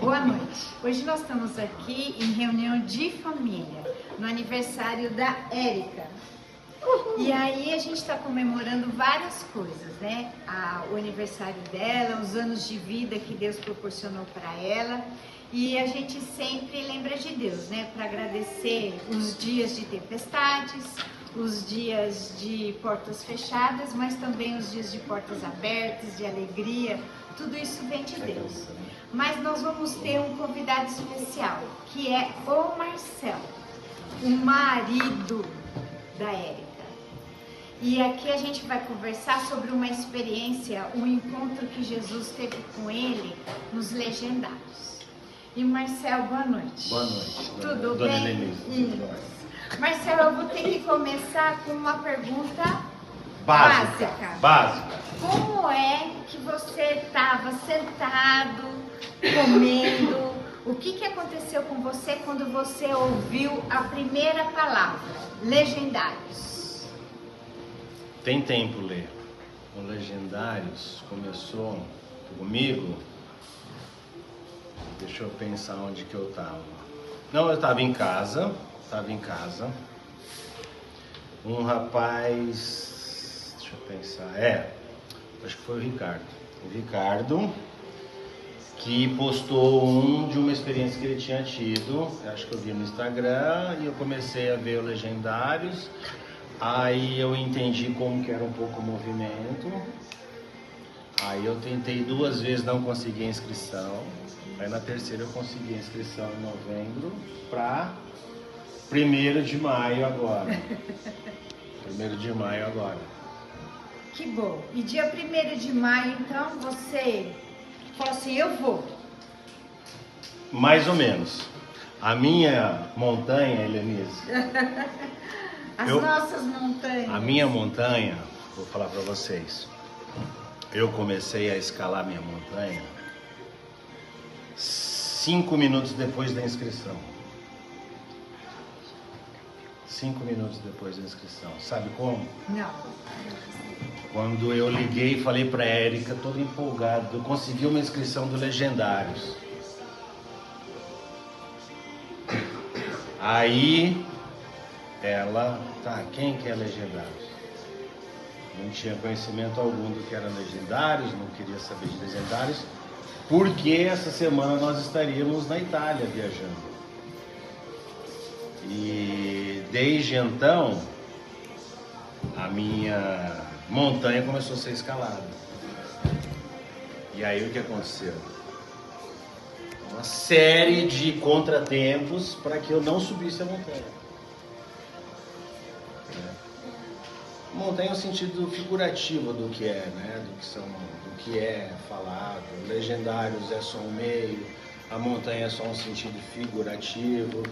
Boa noite. Hoje nós estamos aqui em reunião de família, no aniversário da Érica. E aí a gente está comemorando várias coisas, né? O aniversário dela, os anos de vida que Deus proporcionou para ela. E a gente sempre lembra de Deus, né? Para agradecer os dias de tempestades, os dias de portas fechadas, mas também os dias de portas abertas, de alegria. Tudo isso vem de Deus. Mas nós vamos ter um convidado especial, que é o Marcelo, o marido da Érica. E aqui a gente vai conversar sobre uma experiência, um encontro que Jesus teve com ele nos Legendários. E Marcelo, boa noite. Boa noite. Tudo Dona bem? Lenise. Marcelo, eu vou ter que começar com uma pergunta Básica. Como é que você estava sentado, comendo? O que aconteceu com você quando você ouviu a primeira palavra, Legendários? Tem tempo ler. O Legendários começou comigo. Deixa eu pensar onde que eu estava. Não, eu estava em casa. Um rapaz, deixa eu pensar, acho que foi o Ricardo. O Ricardo que postou de uma experiência que ele tinha tido, acho que eu vi no Instagram, e eu comecei a ver o Legendários. Aí eu entendi como que era um pouco o movimento. Aí eu tentei 2 vezes, não consegui a inscrição. Aí na terceira eu consegui a inscrição em novembro para 1º de maio agora. 1º de maio agora. Que bom. E dia 1º de maio, então, você falou assim, eu vou. Mais ou menos. A minha montanha, Helenise... Nossas montanhas. A minha montanha, vou falar para vocês. Eu comecei a escalar minha montanha 5 minutos depois da inscrição. 5 minutos depois da inscrição. Sabe como? Não. Quando eu liguei e falei pra Érica, todo empolgado, eu consegui uma inscrição do Legendários. Aí ela, quem que é Legendários? Não tinha conhecimento algum do que era Legendários, não queria saber de Legendários, porque essa semana nós estaríamos na Itália viajando. E desde então, a minha montanha começou a ser escalada. E aí o que aconteceu? Uma série de contratempos para que eu não subisse a montanha. Montanha é o sentido figurativo do que é, né? Do que é falado. Legendários é só um meio, a montanha é só um sentido figurativo.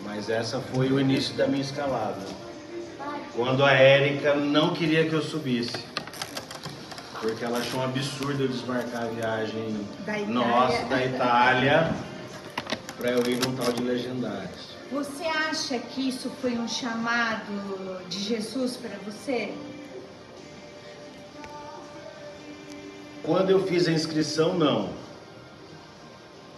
Mas essa foi o início da minha escalada. Quando a Érica não queria que eu subisse. Porque ela achou um absurdo eu desmarcar a viagem da Itália para eu ir num tal de Legendários. Você acha que isso foi um chamado de Jesus para você? Quando eu fiz a inscrição, não.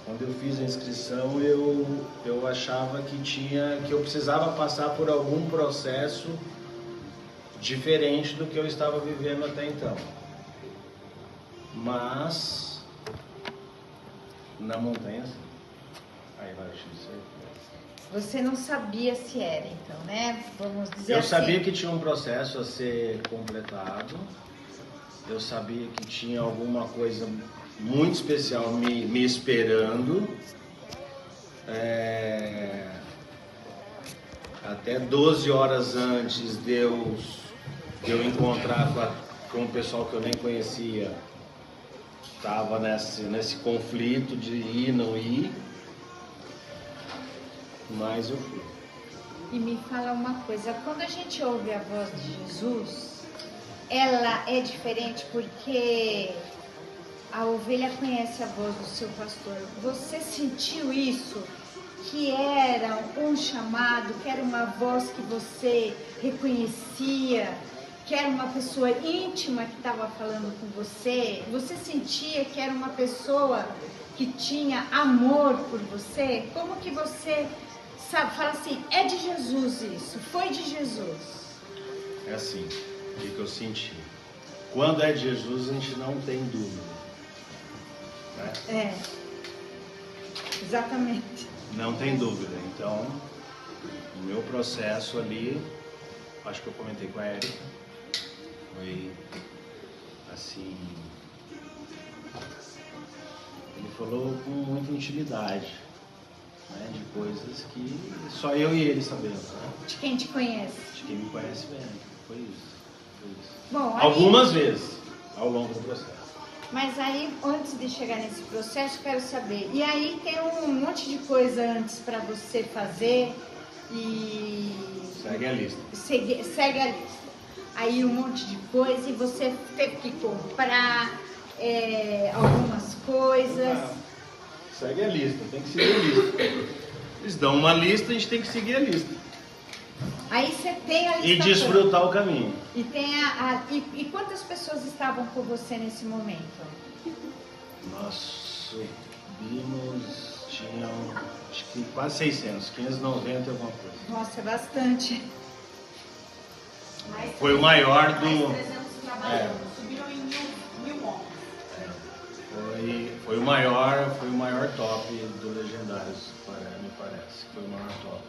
Quando eu fiz a inscrição, eu achava que eu precisava passar por algum processo diferente do que eu estava vivendo até então. Mas na montanha, sim. Aí vai isso aí. Você não sabia se era, então, né? Vamos dizer assim. Eu sabia que tinha um processo a ser completado. Eu sabia que tinha alguma coisa muito especial me esperando. Até 12 horas antes de eu encontrar com o pessoal que eu nem conhecia, estava nesse conflito de ir, não ir. Mas eu fui. E me fala uma coisa, quando a gente ouve a voz de Jesus, ela é diferente porque a ovelha conhece a voz do seu pastor. Você sentiu isso? Que era um chamado, que era uma voz que você reconhecia, que era uma pessoa íntima que estava falando com você? Você sentia que era uma pessoa que tinha amor por você? Como que você sabe, fala assim, é de Jesus isso, foi de Jesus? É assim, o que eu senti? Quando é de Jesus, a gente não tem dúvida, né? É, exatamente. Não tem dúvida. Então, o meu processo ali, acho que eu comentei com a Érica, foi assim, ele falou com muita intimidade, né, de coisas que só eu e ele sabemos, né? De quem te conhece. De quem me conhece bem, foi isso. Foi isso. Bom, aí, algumas vezes ao longo do processo. mas aí, antes de chegar nesse processo, quero saber, e aí tem um monte de coisa antes para você fazer e... Segue a lista. Segue a lista. Aí um monte de coisa e você teve que comprar algumas coisas. Segue a lista, tem que seguir a lista. Eles dão uma lista, a gente tem que seguir a lista. Aí você tem a lista. E desfrutar o caminho. E tem e quantas pessoas estavam com você nesse momento? Nós subimos, tinham acho que quase 600, 590 e alguma coisa. Nossa, é bastante. Foi o maior do... Subiram em 1.000 homens. Foi o maior top do Legendários, me parece. Foi o maior top.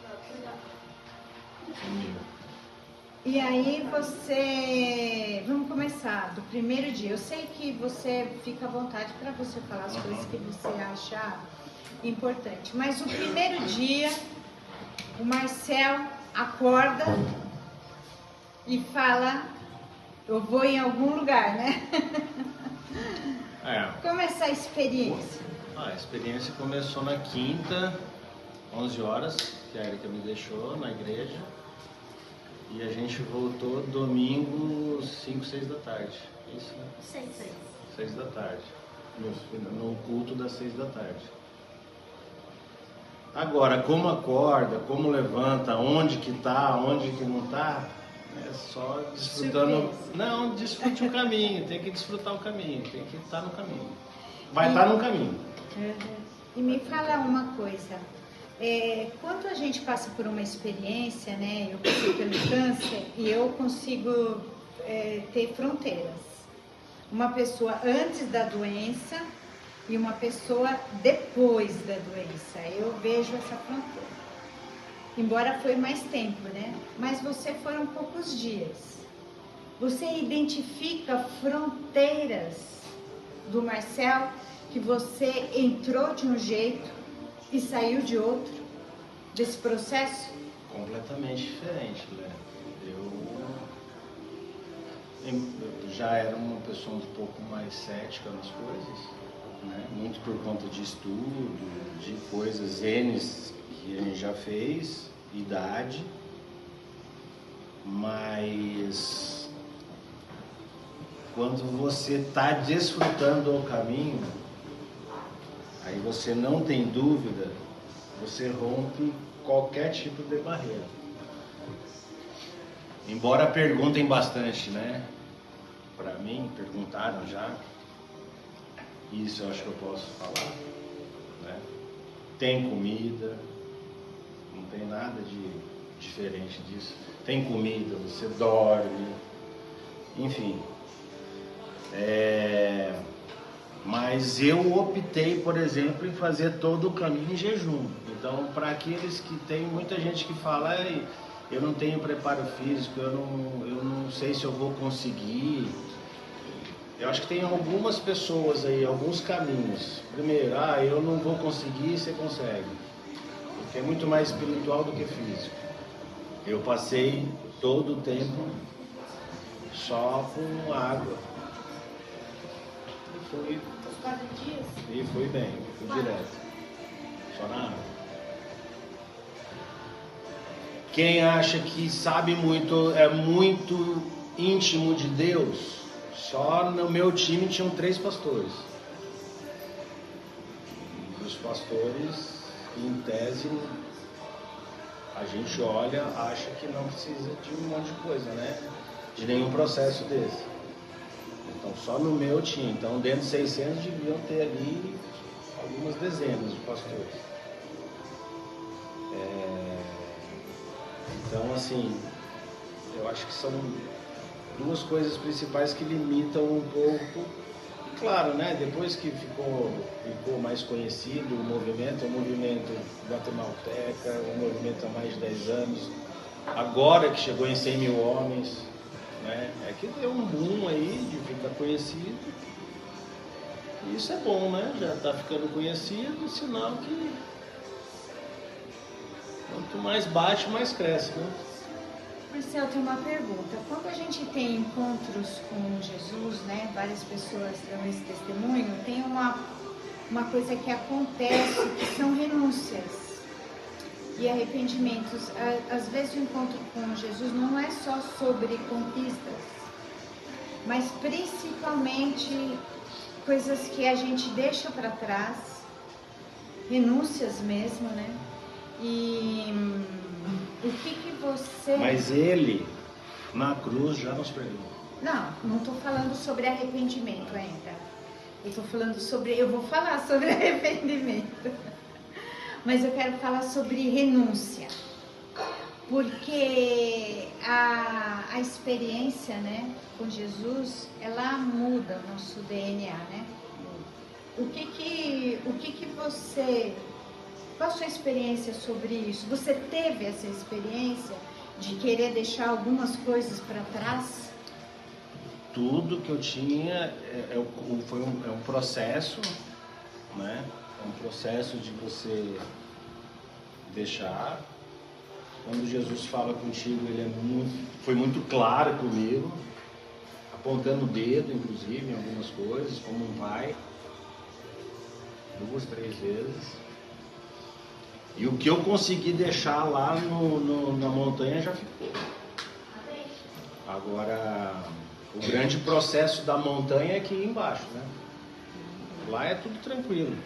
E aí você... Vamos começar do primeiro dia. Eu sei que você fica à vontade para você falar as coisas que você acha importante. Mas o primeiro dia, o Marcel acorda e fala, eu vou em algum lugar, né? Como é essa experiência? A experiência começou na quinta, 11 horas, que a Érica me deixou na igreja. E a gente voltou domingo, 5, 6 da tarde. Isso, né? 6 da tarde. No culto das 6 da tarde. Agora, como acorda, como levanta, onde que tá, onde que não tá, é só desfrutando. Não, desfrute o caminho, tem que desfrutar o caminho, tem que estar no caminho. Vai estar no caminho. E me fala uma coisa. Quando a gente passa por uma experiência, né, eu passei pelo câncer e eu consigo ter fronteiras. Uma pessoa antes da doença e uma pessoa depois da doença. Eu vejo essa fronteira. Embora foi mais tempo, né? Mas foram poucos dias. Você identifica fronteiras do Marcel que você entrou de um jeito e saiu de outro, desse processo? Completamente diferente, né? Eu já era uma pessoa um pouco mais cética nas coisas, né? Muito por conta de estudo, de coisas N's que a gente já fez, idade, mas quando você está desfrutando o caminho, aí você não tem dúvida, você rompe qualquer tipo de barreira. Embora perguntem bastante, né? Para mim, perguntaram já. Isso eu acho que eu posso falar, né? Tem comida, não tem nada de diferente disso. Tem comida, você dorme, enfim. Mas eu optei, por exemplo, em fazer todo o caminho em jejum. Então, para aqueles que tem muita gente que fala, eu não tenho preparo físico, eu não sei se eu vou conseguir. Eu acho que tem algumas pessoas aí, alguns caminhos. Primeiro, eu não vou conseguir, você consegue. Porque é muito mais espiritual do que físico. Eu passei todo o tempo só com água. E fui bem, fui direto. Só na água. Quem acha que sabe muito, é muito íntimo de Deus, só no meu time tinham 3 pastores. E os pastores, em tese, a gente olha, acha que não precisa de um monte de coisa, né? de nenhum processo desse. Então só no meu tinha. Então dentro de 600 deviam ter ali algumas dezenas de pastores. Então assim, eu acho que são duas coisas principais que limitam um pouco. E claro, né, depois que ficou mais conhecido o movimento guatemalteca, o movimento há mais de 10 anos, agora que chegou em 100 mil homens, né, é que deu um boom aí de ficar conhecido. E isso é bom, né? Já está ficando conhecido, sinal que quanto mais bate, mais cresce, né? Marcelo, tem uma pergunta. Quando a gente tem encontros com Jesus, né, várias pessoas dão esse testemunho, tem uma coisa que acontece, que são renúncias e arrependimentos. Às vezes o encontro com Jesus não é só sobre conquistas, mas principalmente coisas que a gente deixa para trás, renúncias mesmo, né? E o que você... Mas ele, na cruz, já nos perdoou. Não estou falando sobre arrependimento ainda. Eu vou falar sobre arrependimento. Mas eu quero falar sobre renúncia. Porque a experiência, né, com Jesus, ela muda o nosso DNA, né? O que você... Qual a sua experiência sobre isso? Você teve essa experiência de querer deixar algumas coisas para trás? Tudo que eu tinha foi um processo, né? É um processo de você deixar. Quando Jesus fala contigo, foi muito claro comigo, apontando o dedo, inclusive, em algumas coisas, como um pai, 2, 3 vezes. E o que eu consegui deixar lá na montanha já ficou. Agora, o grande processo da montanha é aqui embaixo, né? Lá é tudo tranquilo.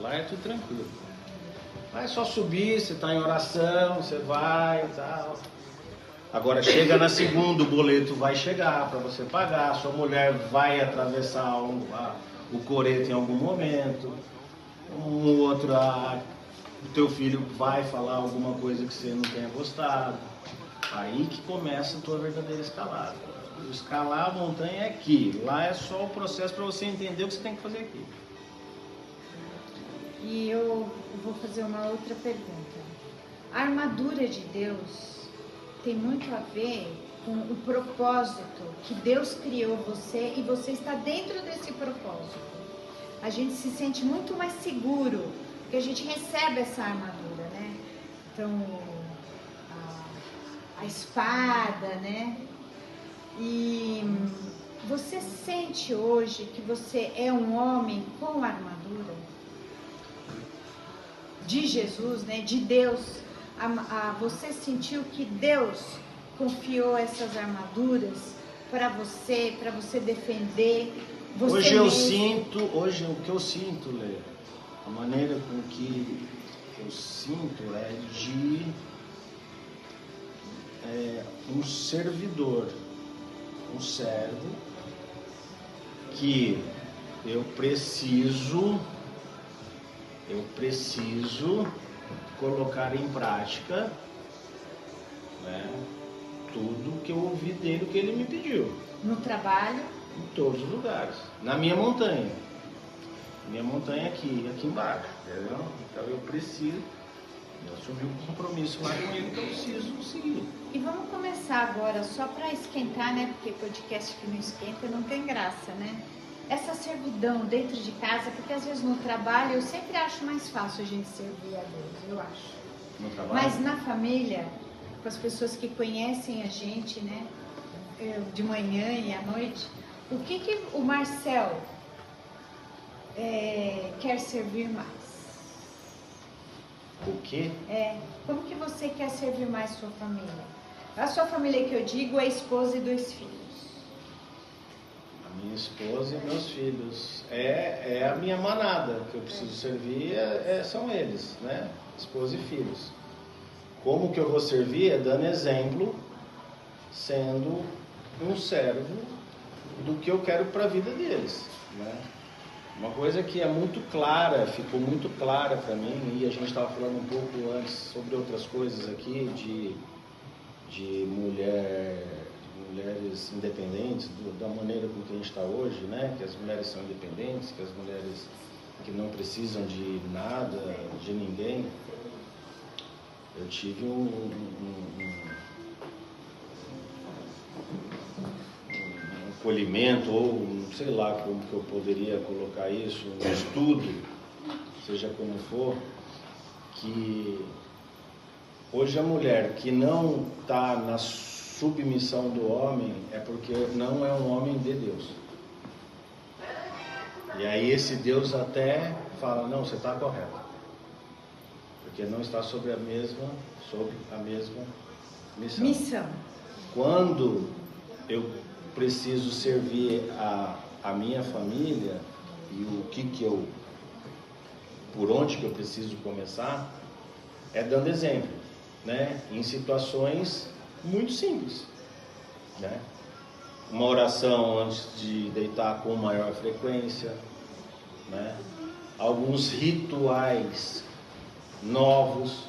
Lá é tudo tranquilo. Lá é só subir, você está em oração, você vai e tal. Agora, chega na segunda, o boleto vai chegar para você pagar, sua mulher vai atravessar o coreto em algum momento, um outro... O teu filho vai falar alguma coisa que você não tenha gostado. Aí que começa a tua verdadeira escalada. Escalar a montanha é aqui. Lá é só o processo para você entender o que você tem que fazer aqui. E eu vou fazer uma outra pergunta. A armadura de Deus tem muito a ver com o propósito que Deus criou você e você está dentro desse propósito. A gente se sente muito mais seguro porque a gente recebe essa armadura, né? Então, a espada, né? E você sente hoje que você é um homem com armadura? De Jesus, né? De Deus. Você sentiu que Deus confiou essas armaduras para você defender você hoje mesmo? Hoje o que eu sinto, Lê, a maneira com que eu sinto é de um servidor, um servo que eu preciso colocar em prática, né, tudo que eu ouvi dele, o que ele me pediu. No trabalho? Em todos os lugares. Na minha montanha. Minha montanha aqui embaixo. Entendeu? Então eu assumi um compromisso lá com ele que eu preciso seguir. E vamos começar agora, só para esquentar, né? Porque podcast que não esquenta não tem graça, né? Essa servidão dentro de casa, porque às vezes no trabalho eu sempre acho mais fácil a gente servir a Deus, eu acho. No trabalho? Mas na família, com as pessoas que conhecem a gente, né? De manhã e à noite, o que o Marcel quer servir mais? O quê? Como que você quer servir mais sua família? A sua família que eu digo é a esposa e 2 filhos. A minha esposa e meus filhos. É a minha manada que eu preciso servir, são eles, né? Esposa e filhos. Como que eu vou servir? É dando exemplo, sendo um servo do que eu quero para a vida deles, né? Uma coisa que é muito clara, ficou muito clara para mim, e a gente estava falando um pouco antes sobre outras coisas aqui, de mulheres independentes, da maneira com que a gente está hoje, né? Que as mulheres são independentes, que as mulheres que não precisam de nada, de ninguém. Eu tive um acolhimento, ou sei lá como que eu poderia colocar isso, um estudo, seja como for, que hoje a mulher que não está na submissão do homem é porque não é um homem de Deus. E aí esse Deus até fala, não, você está correto, porque não está sob a mesma missão. Quando eu preciso servir a minha família e por onde que eu preciso começar, é dando exemplo, né? Em situações muito simples, né? Uma oração antes de deitar com maior frequência, né? Alguns rituais novos,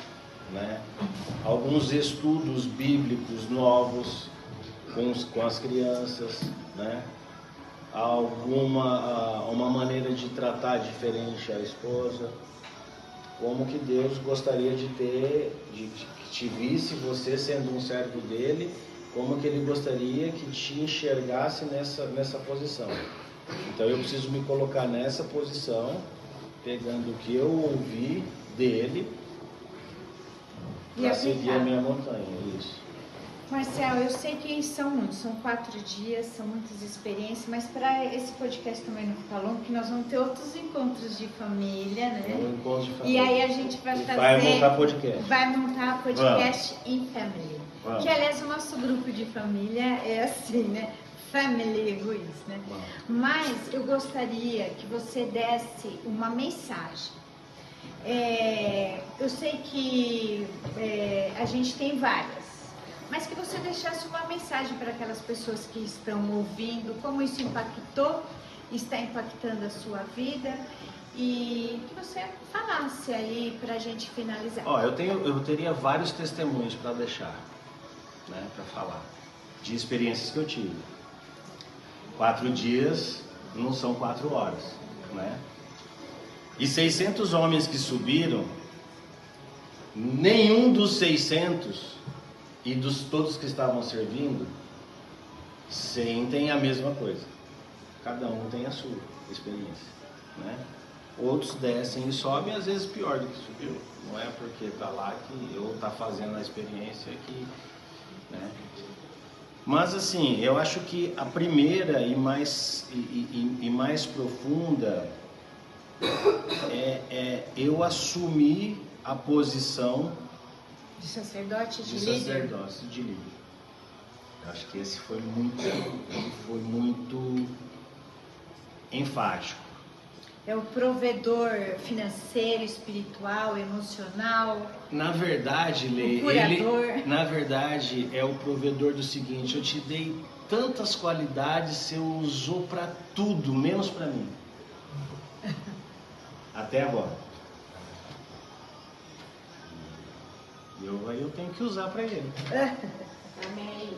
né? Alguns estudos bíblicos novos com as crianças, né? Uma maneira de tratar diferente a esposa, como que Deus gostaria de que te visse você sendo um servo dele, como que ele gostaria que te enxergasse nessa posição. Então eu preciso me colocar nessa posição, pegando o que eu ouvi dele, para seguir a minha montanha, isso. Marcel, eu sei que são 4 dias, são muitas experiências, mas para esse podcast também não ficar longo, que nós vamos ter outros encontros de família, né? Um encontro de família. E aí a gente vai fazer... Vai montar podcast. Vai montar podcast in family. Vamos. Que, aliás, o nosso grupo de família é assim, né? Family Ruiz, né? Vamos. Mas eu gostaria que você desse uma mensagem. Eu sei que a gente tem várias, mas que você deixasse uma mensagem para aquelas pessoas que estão ouvindo, como isso está impactando a sua vida, e que você falasse aí para a gente finalizar. Eu teria vários testemunhos para deixar, né, para falar, de experiências que eu tive. 4 dias não são 4 horas, né? E 600 homens que subiram, nenhum dos 600 e dos todos que estavam servindo sentem a mesma coisa. Cada um tem a sua experiência, né? Outros descem e sobem, às vezes pior do que subiu. Não é porque está lá que eu está fazendo a experiência que, né? Mas assim, eu acho que a primeira e mais profunda é eu assumir a posição de sacerdote, de líder. Eu acho que esse foi muito enfático. É o provedor financeiro, espiritual, emocional. Na verdade, Lê, na verdade é o provedor do seguinte: eu te dei tantas qualidades, você usou para tudo, menos para mim. Até agora. Eu tenho que usar para ele. Amém.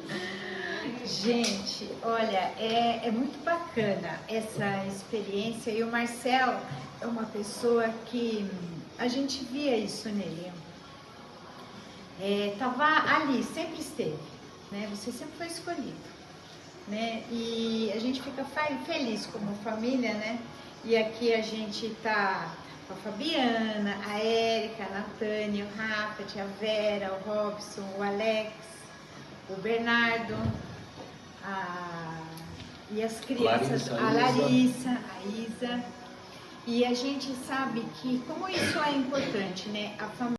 Gente, olha, é muito bacana essa experiência, e o Marcel é uma pessoa que a gente via isso nele. Tava ali, sempre esteve, né? Você sempre foi escolhido, né? E a gente fica feliz como família, né? E aqui a gente tá com a Fabiana, a Érica, a Natânia, o Rafa, a tia Vera, o Robson, o Alex, o Bernardo, e as crianças, a Larissa, a Isa. E a gente sabe que como isso é importante, né? A família